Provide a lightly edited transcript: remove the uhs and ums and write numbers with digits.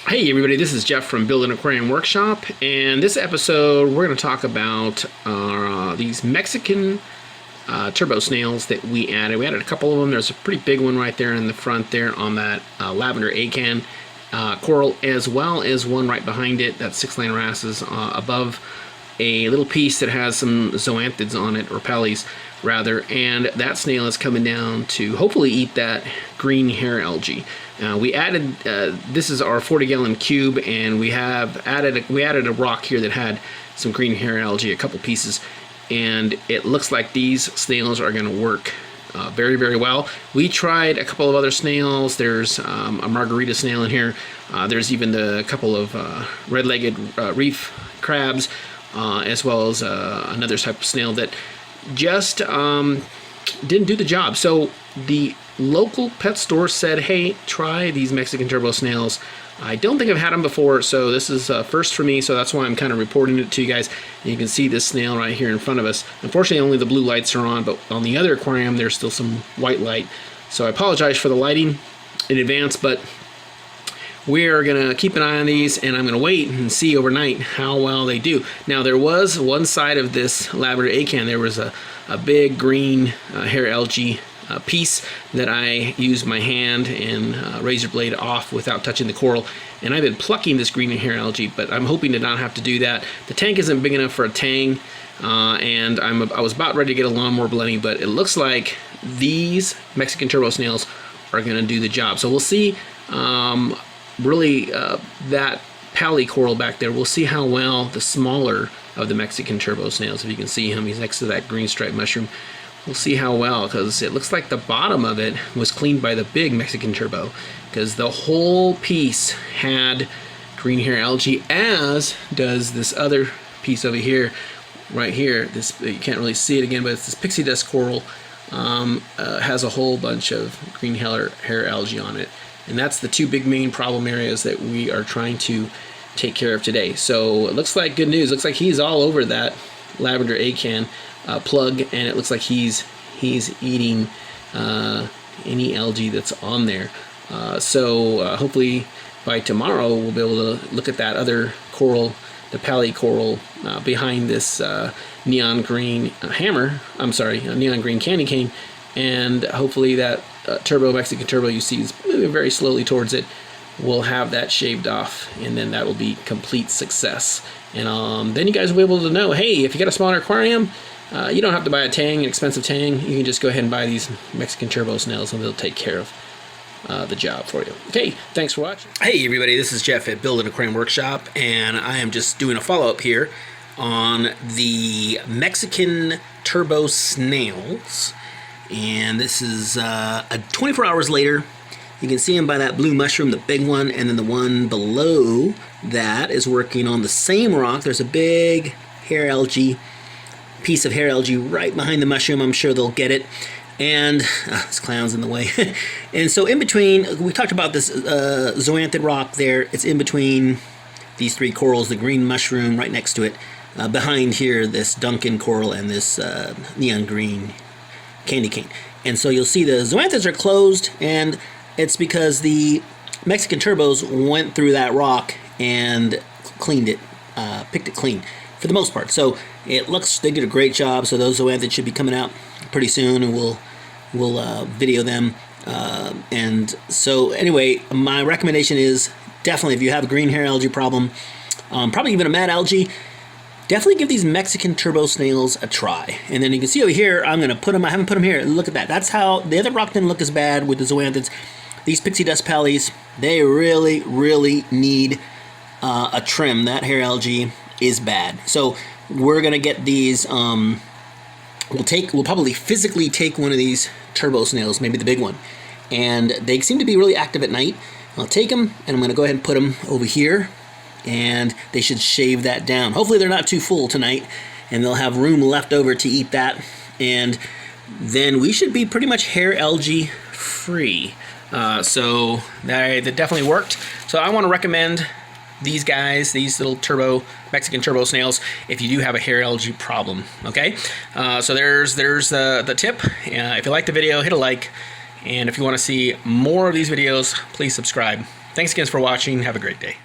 Hey everybody, this is Jeff from Build an Aquarium Workshop, and this episode we're going to talk about these Mexican turbo snails that we added. We added a couple of them. There's a pretty big one right there in the front there on that lavender acan coral, as well as one right behind it, that 6-line wrasses above a little piece that has some zoanthids on it, or pellies rather, and that snail is coming down to hopefully eat that green hair algae. We added this is our 40-gallon cube, and we added a rock here that had some green hair algae, a couple pieces, and it looks like these snails are going to work very, very well. We tried a couple of other snails. There's a margarita snail in here. There's even a couple of red-legged reef crabs, as well as another type of snail that just didn't do the job. So the local pet store said, hey, try these Mexican turbo snails. I don't think I've had them before, so this is first for me, so that's why I'm kind of reporting it to you guys. And you can see this snail right here in front of us. Unfortunately, only the blue lights are on, but on the other aquarium, there's still some white light. So I apologize for the lighting in advance, but we're going to keep an eye on these, and I'm going to wait and see overnight how well they do. Now, there was one side of this lavender acan, there was a big green hair algae piece that I used my hand and razor blade off without touching the coral, and I've been plucking this green hair algae, but I'm hoping to not have to do that. The tank isn't big enough for a tang, and I was about ready to get a lawnmower blending, but it looks like these Mexican turbo snails are going to do the job. So we'll see. Really, that pally coral back there, we'll see how well the smaller of the Mexican turbo snails, if you can see him, he's next to that green striped mushroom. We'll see how well, because it looks like the bottom of it was cleaned by the big Mexican turbo, because the whole piece had green hair algae, as does this other piece over here, right here. This, you can't really see it again, but it's this pixie dust coral, has a whole bunch of green hair algae on it. And that's the two big main problem areas that we are trying to take care of today. So it looks like good news. Looks like he's all over that lavender acan plug, and it looks like he's eating any algae that's on there. So hopefully by tomorrow we'll be able to look at that other coral, the pally coral behind this neon green neon green candy cane, and hopefully that Mexican turbo you see is moving very slowly towards it. We'll have that shaved off, and then that will be complete success. And then you guys will be able to know, hey, if you got a smaller aquarium, you don't have to buy a tang, an expensive tang. You can just go ahead and buy these Mexican turbo snails, and they'll take care of the job for you. Okay, thanks for watching. Hey everybody, this is Jeff at Build an Aquarium Workshop, and I am just doing a follow-up here on the Mexican turbo snails. And this is 24 hours later. You can see them by that blue mushroom, the big one, and then the one below that is working on the same rock. There's a big piece of hair algae right behind the mushroom. I'm sure they'll get it. And this clown's in the way. And so in between, we talked about this zoanthid rock there. It's in between these three corals, the green mushroom right next to it. Behind here, this Duncan coral and this neon green candy cane. And so you'll see the zoanthids are closed, and it's because the Mexican turbos went through that rock and cleaned it, picked it clean for the most part. So it looks, they did a great job. So those zoanthids should be coming out pretty soon, and we'll video them. And so anyway, my recommendation is definitely, if you have a green hair algae problem, probably even a mad algae, definitely give these Mexican turbo snails a try. And then you can see over here, I haven't put them here. Look at that. That's how, the other rock didn't look as bad with the zoanthids. These pixie dust pallies, they really, really need a trim. That hair algae is bad. So we're gonna get these, we'll probably physically take one of these turbo snails, maybe the big one. And they seem to be really active at night. I'll take them, and I'm gonna go ahead and put them over here, and they should shave that down. Hopefully they're not too full tonight, and they'll have room left over to eat that, and then we should be pretty much hair algae free. So that definitely worked. So I want to recommend these guys, these little Mexican turbo snails, if you do have a hair algae problem. Okay, so there's the tip. If you like the video, hit a like, and if you want to see more of these videos, please subscribe. Thanks again for watching. Have a great day.